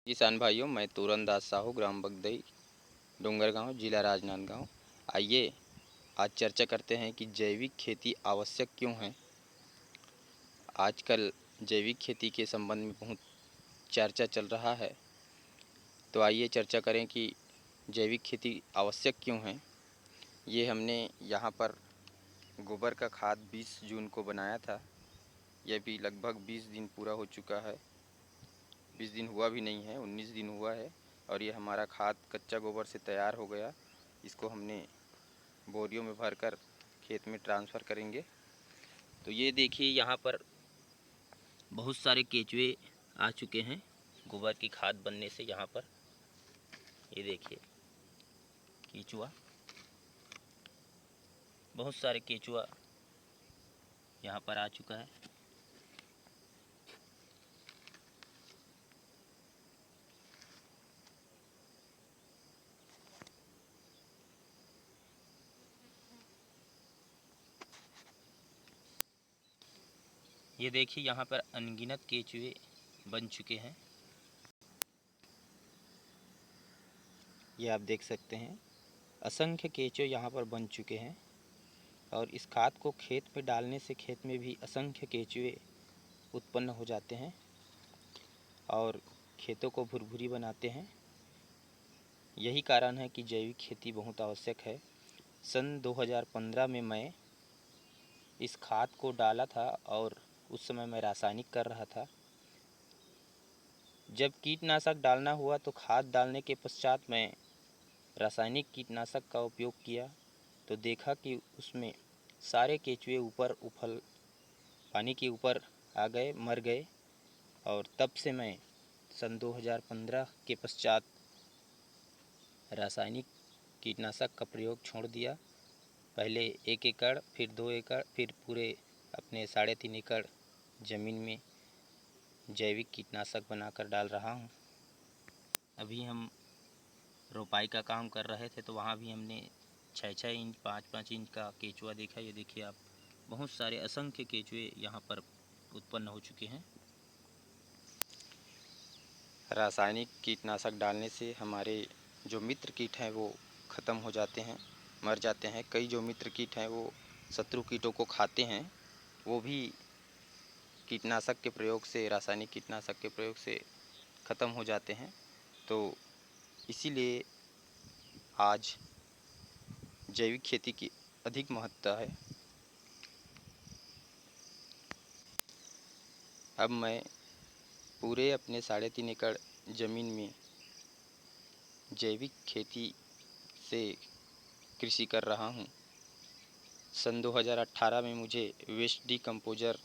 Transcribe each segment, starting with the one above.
किसान भाइयों, मैं तोरनदास साहू, ग्राम बगदई, डोंगरगांव, जिला राजनांदगांव। आइए आज चर्चा करते हैं कि जैविक खेती आवश्यक क्यों है। आजकल जैविक खेती के संबंध में बहुत चर्चा चल रहा है, तो आइए चर्चा करें कि जैविक खेती आवश्यक क्यों है। ये हमने यहाँ पर गोबर का खाद 20 जून को बनाया था। यह भी लगभग 20 दिन पूरा हो चुका है। 20 दिन हुआ भी नहीं है, 19 दिन हुआ है और ये हमारा खाद कच्चा गोबर से तैयार हो गया। इसको हमने बोरियों में भरकर खेत में ट्रांसफ़र करेंगे। तो ये देखिए, यहाँ पर बहुत सारे केचुए आ चुके हैं गोबर की खाद बनने से। यहाँ पर ये देखिए केचुआ, बहुत सारे केचुआ यहाँ पर आ चुका है। ये देखिए, यहाँ पर अनगिनत केचुए बन चुके हैं। ये आप देख सकते हैं, असंख्य केचुए यहाँ पर बन चुके हैं और इस खाद को खेत में डालने से खेत में भी असंख्य केचुए उत्पन्न हो जाते हैं और खेतों को भुरभुरी बनाते हैं। यही कारण है कि जैविक खेती बहुत आवश्यक है। सन 2015 में मैं इस खाद को डाला था और उस समय मैं रासायनिक कर रहा था। जब कीटनाशक डालना हुआ तो खाद डालने के पश्चात मैं रासायनिक कीटनाशक का उपयोग किया तो देखा कि उसमें सारे केचुए ऊपर उफल पानी के ऊपर आ गए, मर गए। और तब से मैं सन 2015 के पश्चात रासायनिक कीटनाशक का प्रयोग छोड़ दिया। पहले 1 एकड़, फिर 2 एकड़, फिर पूरे अपने 3.5 एकड़ ज़मीन में जैविक कीटनाशक बनाकर डाल रहा हूँ। अभी हम रोपाई का काम कर रहे थे तो वहाँ भी हमने 6-6 इंच 5-5 इंच का केचुआ देखा। ये देखिए आप, बहुत सारे असंख्य केचुए यहाँ पर उत्पन्न हो चुके हैं। रासायनिक कीटनाशक डालने से हमारे जो मित्र कीट हैं वो ख़त्म हो जाते हैं, मर जाते हैं। कई जो मित्र कीट हैं वो शत्रु कीटों को खाते हैं, वो भी कीटनाशक के प्रयोग से, रासायनिक कीटनाशक के प्रयोग से ख़त्म हो जाते हैं। तो इसीलिए आज जैविक खेती की अधिक महत्ता है। अब मैं पूरे अपने 3.5 एकड़ ज़मीन में जैविक खेती से कृषि कर रहा हूँ। सन 2018 में मुझे वेस्ट डिकम्पोज़र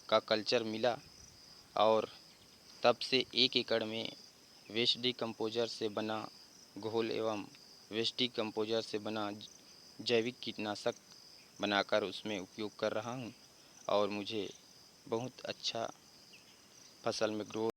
का कल्चर मिला और तब से 1 एकड़ में वेस्ट डिकम्पोज़र से बना घोल एवं वेस्ट डिकम्पोज़र से बना जैविक कीटनाशक बनाकर उसमें उपयोग कर रहा हूँ और मुझे बहुत अच्छा फसल में ग्रोथ